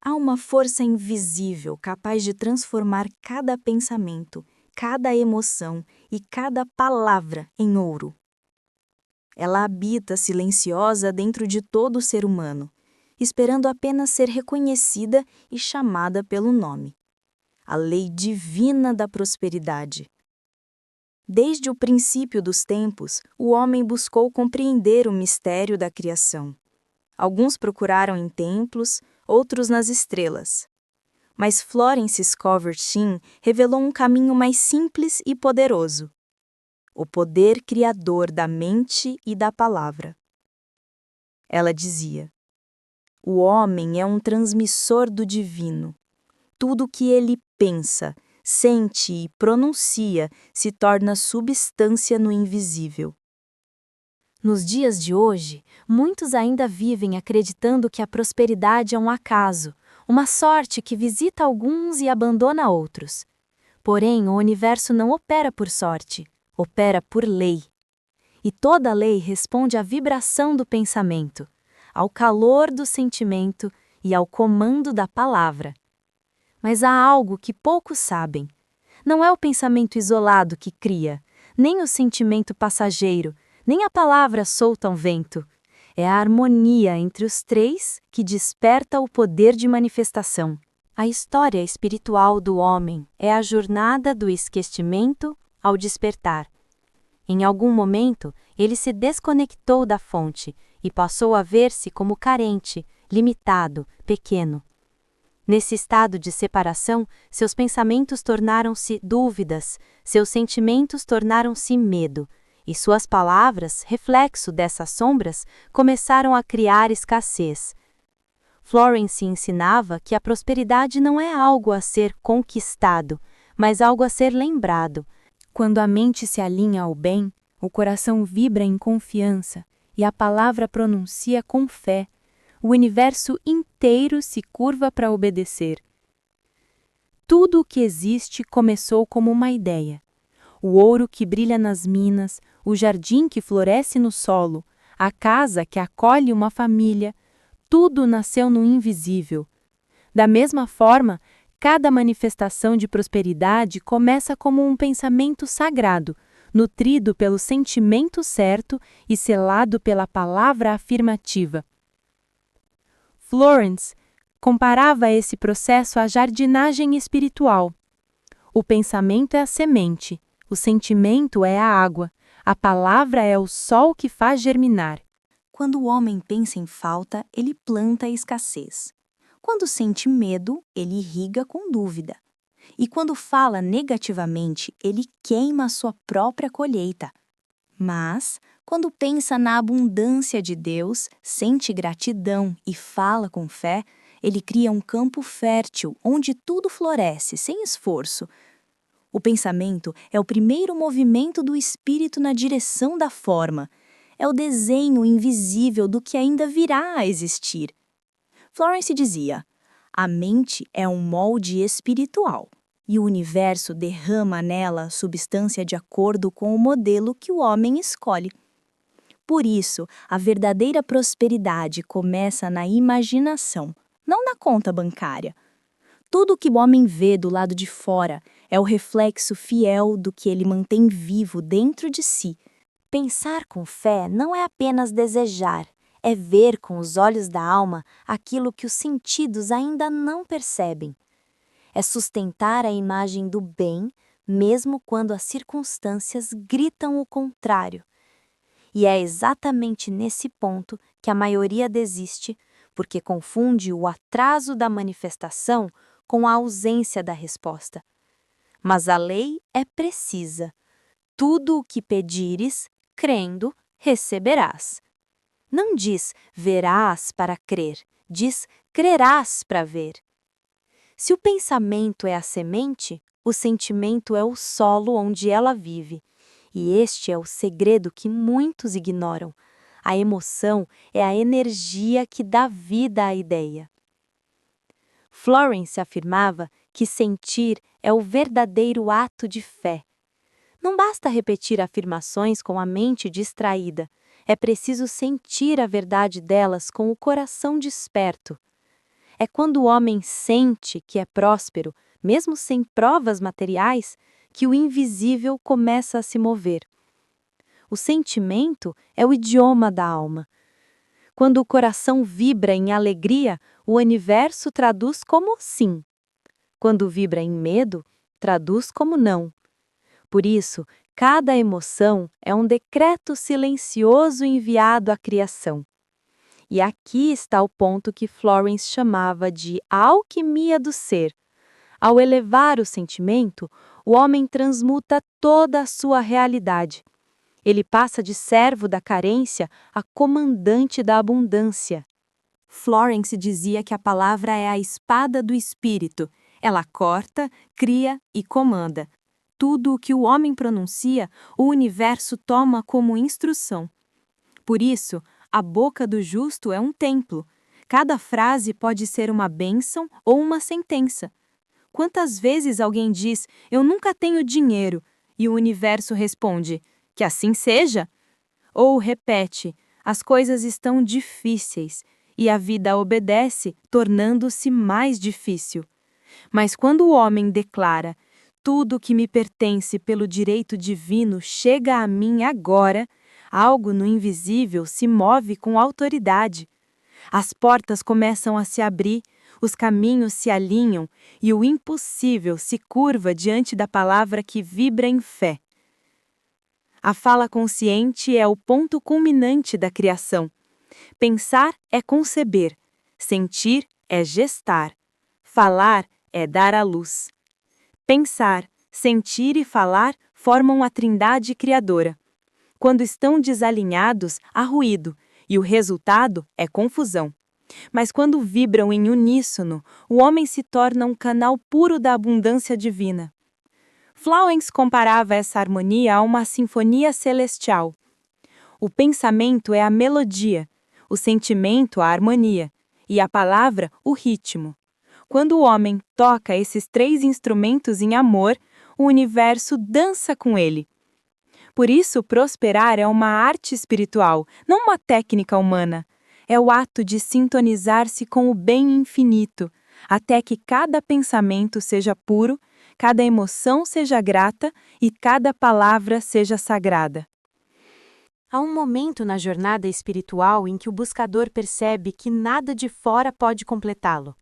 Há uma força invisível capaz de transformar cada pensamento, cada emoção e cada palavra em ouro. Ela habita silenciosa dentro de todo ser humano, esperando apenas ser reconhecida e chamada pelo nome. A lei divina da prosperidade. Desde o princípio dos tempos, o homem buscou compreender o mistério da criação. Alguns procuraram em templos, outros nas estrelas. Mas Florence Scovel Shinn revelou um caminho mais simples e poderoso: o poder criador da mente e da palavra. Ela dizia: o homem é um transmissor do divino. Tudo o que ele pensa, sente e pronuncia se torna substância no invisível. Nos dias de hoje, muitos ainda vivem acreditando que a prosperidade é um acaso, uma sorte que visita alguns e abandona outros. Porém, o universo não opera por sorte, opera por lei. E toda lei responde à vibração do pensamento, ao calor do sentimento e ao comando da palavra. Mas há algo que poucos sabem. Não é o pensamento isolado que cria, nem o sentimento passageiro, nem a palavra solta ao vento. É a harmonia entre os três que desperta o poder de manifestação. A história espiritual do homem é a jornada do esquecimento ao despertar. Em algum momento, ele se desconectou da fonte e passou a ver-se como carente, limitado, pequeno. Nesse estado de separação, seus pensamentos tornaram-se dúvidas, seus sentimentos tornaram-se medo, e suas palavras, reflexo dessas sombras, começaram a criar escassez. Florence ensinava que a prosperidade não é algo a ser conquistado, mas algo a ser lembrado. Quando a mente se alinha ao bem, o coração vibra em confiança e a palavra pronuncia com fé. O universo inteiro se curva para obedecer. Tudo o que existe começou como uma ideia. O ouro que brilha nas minas, o jardim que floresce no solo, a casa que acolhe uma família, tudo nasceu no invisível. Da mesma forma, cada manifestação de prosperidade começa como um pensamento sagrado, nutrido pelo sentimento certo e selado pela palavra afirmativa. Florence comparava esse processo à jardinagem espiritual. O pensamento é a semente, o sentimento é a água, a palavra é o sol que faz germinar. Quando o homem pensa em falta, ele planta a escassez. Quando sente medo, ele irriga com dúvida. E quando fala negativamente, ele queima a sua própria colheita. Mas, quando pensa na abundância de Deus, sente gratidão e fala com fé, ele cria um campo fértil onde tudo floresce sem esforço. O pensamento é o primeiro movimento do espírito na direção da forma. É o desenho invisível do que ainda virá a existir. Florence dizia: a mente é um molde espiritual, e o universo derrama nela substância de acordo com o modelo que o homem escolhe. Por isso, a verdadeira prosperidade começa na imaginação, não na conta bancária. Tudo o que o homem vê do lado de fora é o reflexo fiel do que ele mantém vivo dentro de si. Pensar com fé não é apenas desejar, é ver com os olhos da alma aquilo que os sentidos ainda não percebem. É sustentar a imagem do bem, mesmo quando as circunstâncias gritam o contrário. E é exatamente nesse ponto que a maioria desiste, porque confunde o atraso da manifestação com a ausência da resposta. Mas a lei é precisa. Tudo o que pedires, crendo, receberás. Não diz verás para crer, diz crerás para ver. Se o pensamento é a semente, o sentimento é o solo onde ela vive. E este é o segredo que muitos ignoram. A emoção é a energia que dá vida à ideia. Florence afirmava que sentir é o verdadeiro ato de fé. Não basta repetir afirmações com a mente distraída. É preciso sentir a verdade delas com o coração desperto. É quando o homem sente que é próspero, mesmo sem provas materiais, que o invisível começa a se mover. O sentimento é o idioma da alma. Quando o coração vibra em alegria, o universo traduz como sim. Quando vibra em medo, traduz como não. Por isso, cada emoção é um decreto silencioso enviado à criação. E aqui está o ponto que Florence chamava de a alquimia do ser. Ao elevar o sentimento, o homem transmuta toda a sua realidade. Ele passa de servo da carência a comandante da abundância. Florence dizia que a palavra é a espada do espírito. Ela corta, cria e comanda. Tudo o que o homem pronuncia, o universo toma como instrução. Por isso, a boca do justo é um templo. Cada frase pode ser uma bênção ou uma sentença. Quantas vezes alguém diz, eu nunca tenho dinheiro, e o universo responde, que assim seja? Ou repete, as coisas estão difíceis, e a vida obedece, tornando-se mais difícil. Mas quando o homem declara, tudo que me pertence pelo direito divino chega a mim agora, algo no invisível se move com autoridade. As portas começam a se abrir, os caminhos se alinham e o impossível se curva diante da palavra que vibra em fé. A fala consciente é o ponto culminante da criação. Pensar é conceber, sentir é gestar, falar é dar à luz. Pensar, sentir e falar formam a trindade criadora. Quando estão desalinhados, há ruído, e o resultado é confusão. Mas quando vibram em uníssono, o homem se torna um canal puro da abundância divina. Florence comparava essa harmonia a uma sinfonia celestial. O pensamento é a melodia, o sentimento a harmonia, e a palavra o ritmo. Quando o homem toca esses três instrumentos em amor, o universo dança com ele. Por isso, prosperar é uma arte espiritual, não uma técnica humana. É o ato de sintonizar-se com o bem infinito, até que cada pensamento seja puro, cada emoção seja grata e cada palavra seja sagrada. Há um momento na jornada espiritual em que o buscador percebe que nada de fora pode completá-lo.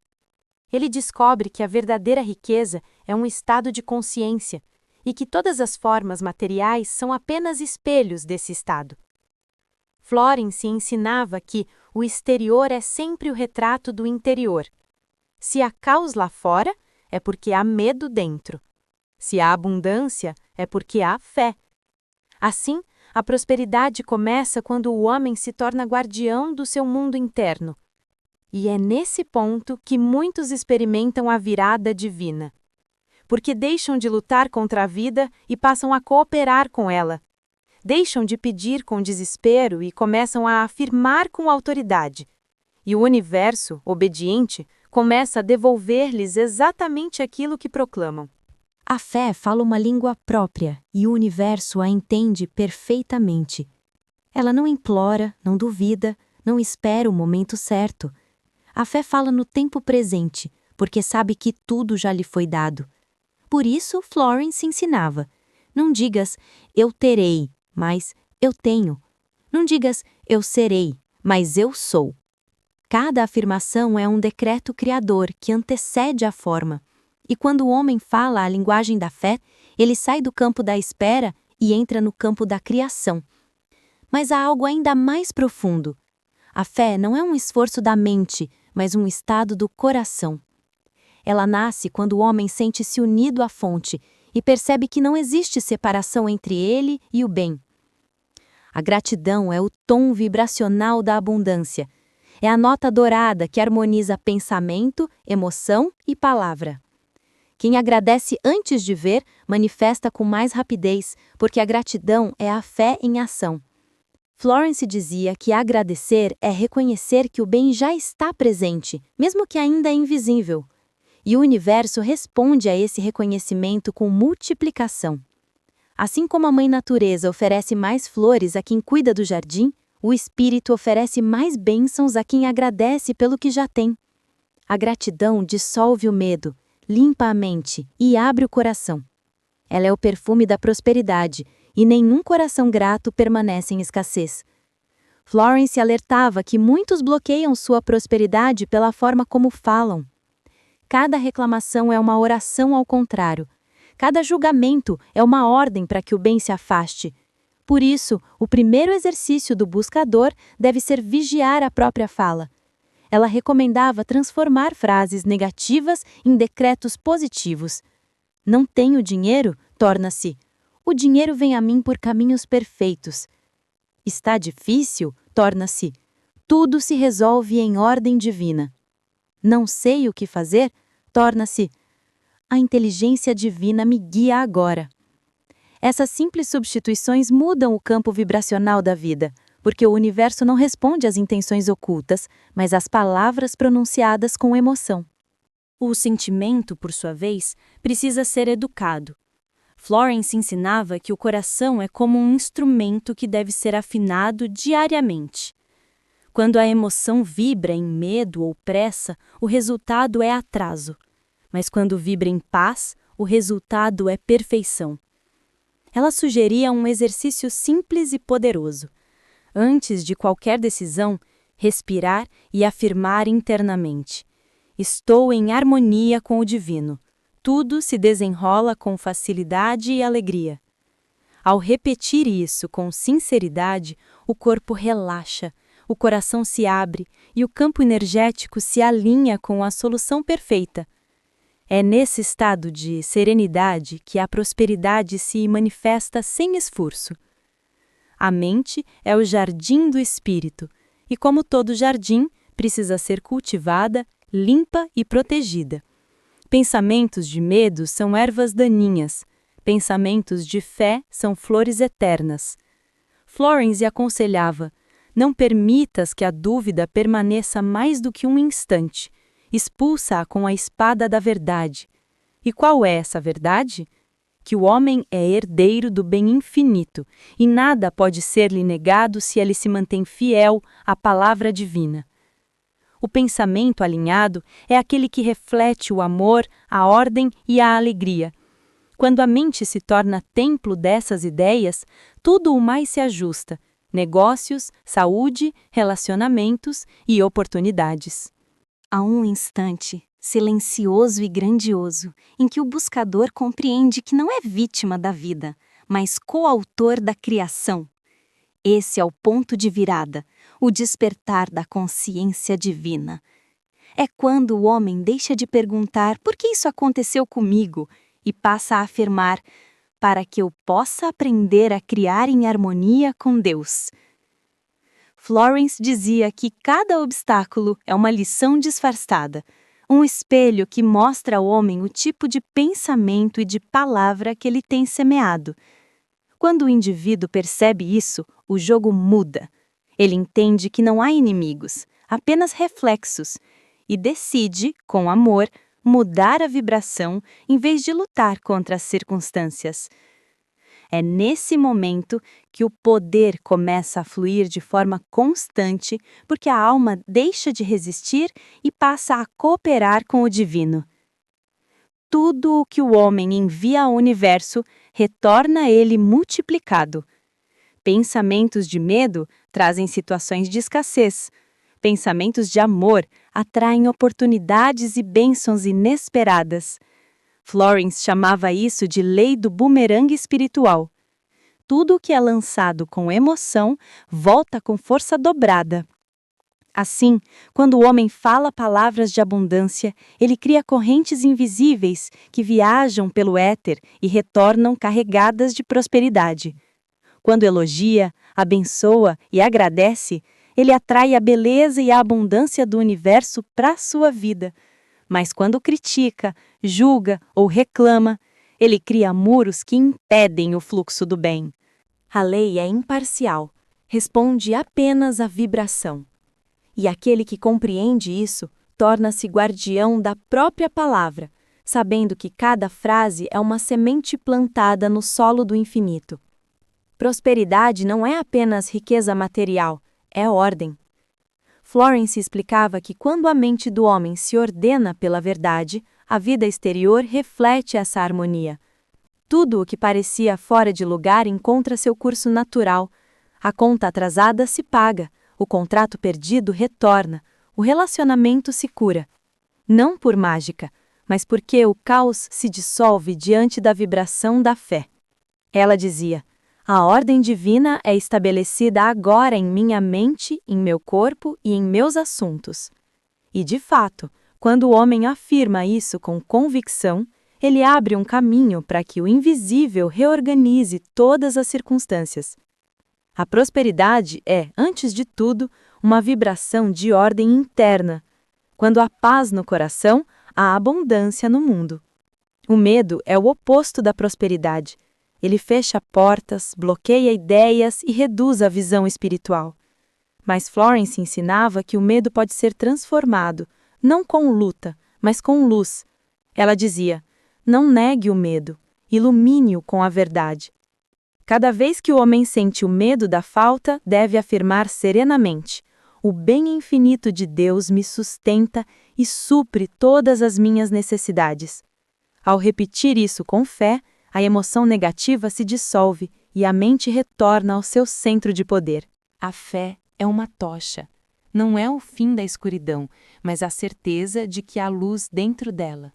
Ele descobre que a verdadeira riqueza é um estado de consciência e que todas as formas materiais são apenas espelhos desse estado. Florence ensinava que o exterior é sempre o retrato do interior. Se há caos lá fora, é porque há medo dentro. Se há abundância, é porque há fé. Assim, a prosperidade começa quando o homem se torna guardião do seu mundo interno. E é nesse ponto que muitos experimentam a virada divina. Porque deixam de lutar contra a vida e passam a cooperar com ela. Deixam de pedir com desespero e começam a afirmar com autoridade. E o universo, obediente, começa a devolver-lhes exatamente aquilo que proclamam. A fé fala uma língua própria e o universo a entende perfeitamente. Ela não implora, não duvida, não espera o momento certo. A fé fala no tempo presente, porque sabe que tudo já lhe foi dado. Por isso, Florence ensinava: não digas, eu terei, mas eu tenho. Não digas, eu serei, mas eu sou. Cada afirmação é um decreto criador que antecede a forma. E quando o homem fala a linguagem da fé, ele sai do campo da espera e entra no campo da criação. Mas há algo ainda mais profundo. A fé não é um esforço da mente, mas um estado do coração. Ela nasce quando o homem sente-se unido à fonte e percebe que não existe separação entre ele e o bem. A gratidão é o tom vibracional da abundância. É a nota dourada que harmoniza pensamento, emoção e palavra. Quem agradece antes de ver, manifesta com mais rapidez, porque a gratidão é a fé em ação. Florence dizia que agradecer é reconhecer que o bem já está presente, mesmo que ainda é invisível. E o universo responde a esse reconhecimento com multiplicação. Assim como a Mãe Natureza oferece mais flores a quem cuida do jardim, o Espírito oferece mais bênçãos a quem agradece pelo que já tem. A gratidão dissolve o medo, limpa a mente e abre o coração. Ela é o perfume da prosperidade, e nenhum coração grato permanece em escassez. Florence alertava que muitos bloqueiam sua prosperidade pela forma como falam. Cada reclamação é uma oração ao contrário. Cada julgamento é uma ordem para que o bem se afaste. Por isso, o primeiro exercício do buscador deve ser vigiar a própria fala. Ela recomendava transformar frases negativas em decretos positivos. Não tenho dinheiro, torna-se: o dinheiro vem a mim por caminhos perfeitos. Está difícil, torna-se: tudo se resolve em ordem divina. Não sei o que fazer, torna-se: a inteligência divina me guia agora. Essas simples substituições mudam o campo vibracional da vida, porque o universo não responde às intenções ocultas, mas às palavras pronunciadas com emoção. O sentimento, por sua vez, precisa ser educado. Florence ensinava que o coração é como um instrumento que deve ser afinado diariamente. Quando a emoção vibra em medo ou pressa, o resultado é atraso. Mas quando vibra em paz, o resultado é perfeição. Ela sugeria um exercício simples e poderoso. Antes de qualquer decisão, respirar e afirmar internamente: estou em harmonia com o divino. Tudo se desenrola com facilidade e alegria. Ao repetir isso com sinceridade, o corpo relaxa, o coração se abre e o campo energético se alinha com a solução perfeita. É nesse estado de serenidade que a prosperidade se manifesta sem esforço. A mente é o jardim do espírito, e como todo jardim, precisa ser cultivada, limpa e protegida. Pensamentos de medo são ervas daninhas, pensamentos de fé são flores eternas. Florence aconselhava: não permitas que a dúvida permaneça mais do que um instante. Expulsa-a com a espada da verdade. E qual é essa verdade? Que o homem é herdeiro do bem infinito, e nada pode ser-lhe negado se ele se mantém fiel à palavra divina. O pensamento alinhado é aquele que reflete o amor, a ordem e a alegria. Quando a mente se torna templo dessas ideias, tudo o mais se ajusta: negócios, saúde, relacionamentos e oportunidades. Há um instante, silencioso e grandioso, em que o buscador compreende que não é vítima da vida, mas coautor da criação. Esse é o ponto de virada, o despertar da consciência divina. É quando o homem deixa de perguntar por que isso aconteceu comigo e passa a afirmar: para que eu possa aprender a criar em harmonia com Deus. Florence dizia que cada obstáculo é uma lição disfarçada, um espelho que mostra ao homem o tipo de pensamento e de palavra que ele tem semeado. Quando o indivíduo percebe isso, o jogo muda. Ele entende que não há inimigos, apenas reflexos, e decide, com amor, mudar a vibração em vez de lutar contra as circunstâncias. É nesse momento que o poder começa a fluir de forma constante, porque a alma deixa de resistir e passa a cooperar com o divino. Tudo o que o homem envia ao universo retorna a ele multiplicado. Pensamentos de medo trazem situações de escassez. Pensamentos de amor atraem oportunidades e bênçãos inesperadas. Florence chamava isso de lei do bumerangue espiritual. Tudo o que é lançado com emoção volta com força dobrada. Assim, quando o homem fala palavras de abundância, ele cria correntes invisíveis que viajam pelo éter e retornam carregadas de prosperidade. Quando elogia, abençoa e agradece, ele atrai a beleza e a abundância do universo para a sua vida. Mas quando critica, julga ou reclama, ele cria muros que impedem o fluxo do bem. A lei é imparcial, responde apenas à vibração. E aquele que compreende isso torna-se guardião da própria palavra, sabendo que cada frase é uma semente plantada no solo do infinito. Prosperidade não é apenas riqueza material, é ordem. Florence explicava que quando a mente do homem se ordena pela verdade, a vida exterior reflete essa harmonia. Tudo o que parecia fora de lugar encontra seu curso natural. A conta atrasada se paga, o contrato perdido retorna, o relacionamento se cura. Não por mágica, mas porque o caos se dissolve diante da vibração da fé. Ela dizia: a ordem divina é estabelecida agora em minha mente, em meu corpo e em meus assuntos. E, de fato, quando o homem afirma isso com convicção, ele abre um caminho para que o invisível reorganize todas as circunstâncias. A prosperidade é, antes de tudo, uma vibração de ordem interna. Quando há paz no coração, há abundância no mundo. O medo é o oposto da prosperidade. Ele fecha portas, bloqueia ideias e reduz a visão espiritual. Mas Florence ensinava que o medo pode ser transformado, não com luta, mas com luz. Ela dizia: não negue o medo, ilumine-o com a verdade. Cada vez que o homem sente o medo da falta, deve afirmar serenamente: o bem infinito de Deus me sustenta e supre todas as minhas necessidades. Ao repetir isso com fé, a emoção negativa se dissolve e a mente retorna ao seu centro de poder. A fé é uma tocha. Não é o fim da escuridão, mas a certeza de que há luz dentro dela.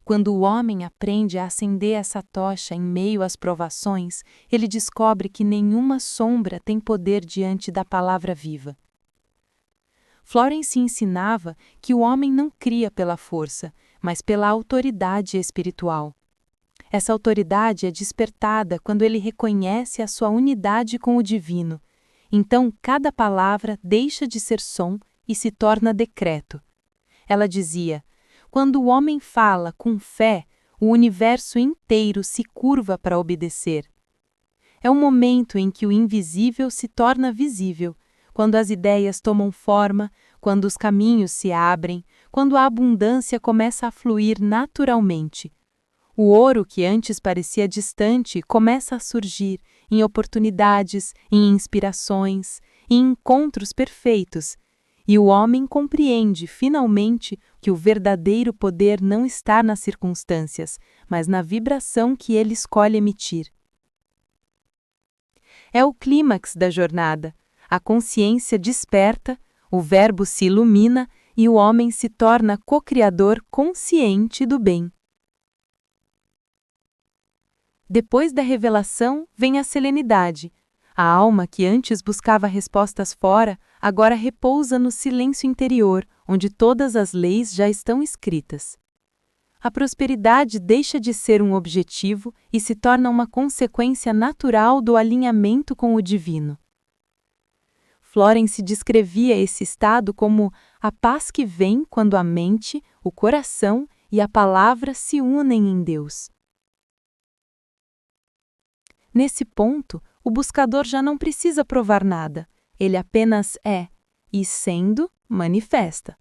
Quando o homem aprende a acender essa tocha em meio às provações, ele descobre que nenhuma sombra tem poder diante da palavra viva. Florence ensinava que o homem não cria pela força, mas pela autoridade espiritual. Essa autoridade é despertada quando ele reconhece a sua unidade com o divino. Então, cada palavra deixa de ser som e se torna decreto. Ela dizia: quando o homem fala com fé, o universo inteiro se curva para obedecer. É o momento em que o invisível se torna visível, quando as ideias tomam forma, quando os caminhos se abrem, quando a abundância começa a fluir naturalmente. O ouro que antes parecia distante começa a surgir em oportunidades, em inspirações, em encontros perfeitos, e o homem compreende finalmente que o verdadeiro poder não está nas circunstâncias, mas na vibração que ele escolhe emitir. É o clímax da jornada. A consciência desperta, o verbo se ilumina e o homem se torna co-criador consciente do bem. Depois da revelação vem a serenidade. A alma que antes buscava respostas fora, agora repousa no silêncio interior, onde todas as leis já estão escritas. A prosperidade deixa de ser um objetivo e se torna uma consequência natural do alinhamento com o divino. Florence descrevia esse estado como a paz que vem quando a mente, o coração e a palavra se unem em Deus. Nesse ponto, o buscador já não precisa provar nada, ele apenas é, e sendo, manifesta.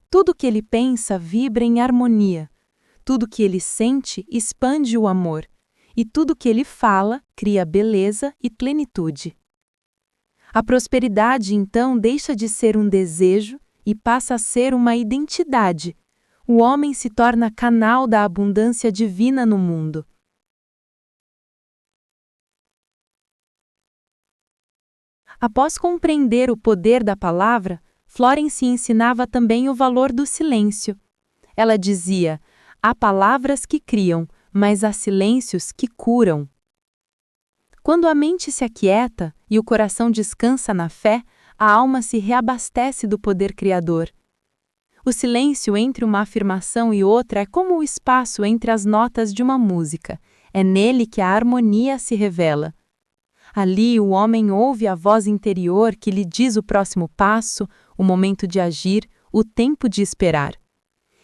Tudo que ele pensa vibra em harmonia, tudo que ele sente expande o amor, e tudo que ele fala cria beleza e plenitude. A prosperidade, então, deixa de ser um desejo e passa a ser uma identidade. O homem se torna canal da abundância divina no mundo. Após compreender o poder da palavra, Florence ensinava também o valor do silêncio. Ela dizia: há palavras que criam, mas há silêncios que curam. Quando a mente se aquieta e o coração descansa na fé, a alma se reabastece do poder criador. O silêncio entre uma afirmação e outra é como o espaço entre as notas de uma música. É nele que a harmonia se revela. Ali o homem ouve a voz interior que lhe diz o próximo passo, o momento de agir, o tempo de esperar.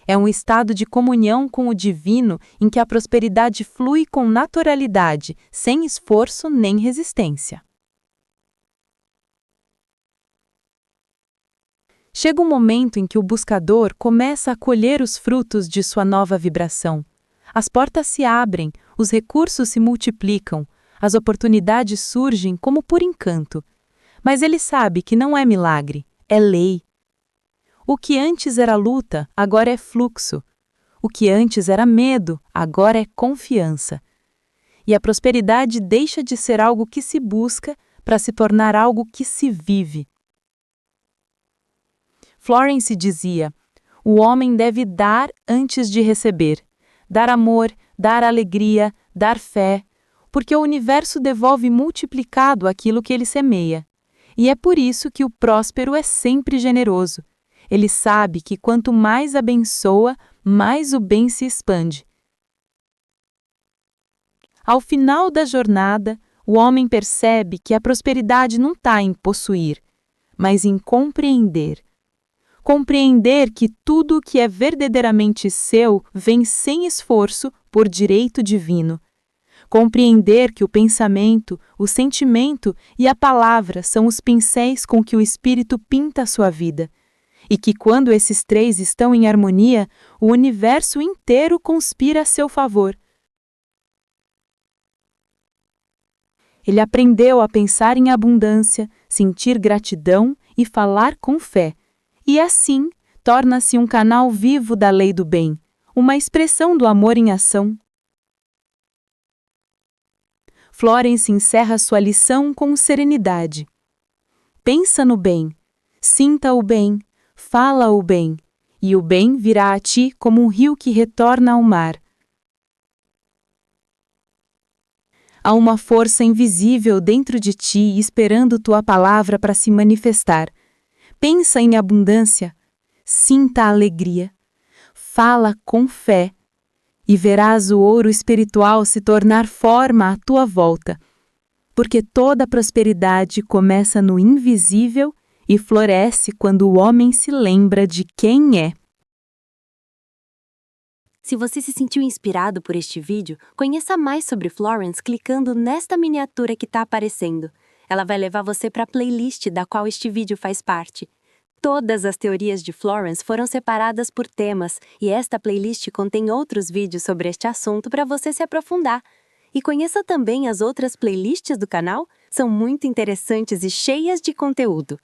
É um estado de comunhão com o divino em que a prosperidade flui com naturalidade, sem esforço nem resistência. Chega um momento em que o buscador começa a colher os frutos de sua nova vibração. As portas se abrem, os recursos se multiplicam, as oportunidades surgem como por encanto. Mas ele sabe que não é milagre, é lei. O que antes era luta, agora é fluxo. O que antes era medo, agora é confiança. E a prosperidade deixa de ser algo que se busca para se tornar algo que se vive. Florence dizia: o homem deve dar antes de receber. Dar amor, dar alegria, dar fé, porque o universo devolve multiplicado aquilo que ele semeia. E é por isso que o próspero é sempre generoso. Ele sabe que quanto mais abençoa, mais o bem se expande. Ao final da jornada, o homem percebe que a prosperidade não está em possuir, mas em compreender. Compreender que tudo o que é verdadeiramente seu vem sem esforço por direito divino. Compreender que o pensamento, o sentimento e a palavra são os pincéis com que o espírito pinta a sua vida. E que quando esses três estão em harmonia, o universo inteiro conspira a seu favor. Ele aprendeu a pensar em abundância, sentir gratidão e falar com fé. E assim, torna-se um canal vivo da lei do bem, uma expressão do amor em ação. Florence encerra sua lição com serenidade. Pensa no bem, sinta o bem, fala o bem, e o bem virá a ti como um rio que retorna ao mar. Há uma força invisível dentro de ti esperando tua palavra para se manifestar. Pensa em abundância, sinta a alegria, fala com fé, e verás o ouro espiritual se tornar forma à tua volta, porque toda prosperidade começa no invisível e floresce quando o homem se lembra de quem é. Se você se sentiu inspirado por este vídeo, conheça mais sobre Florence clicando nesta miniatura que está aparecendo. Ela vai levar você para a playlist da qual este vídeo faz parte. Todas as teorias de Florence foram separadas por temas, e esta playlist contém outros vídeos sobre este assunto para você se aprofundar. E conheça também as outras playlists do canal, são muito interessantes e cheias de conteúdo.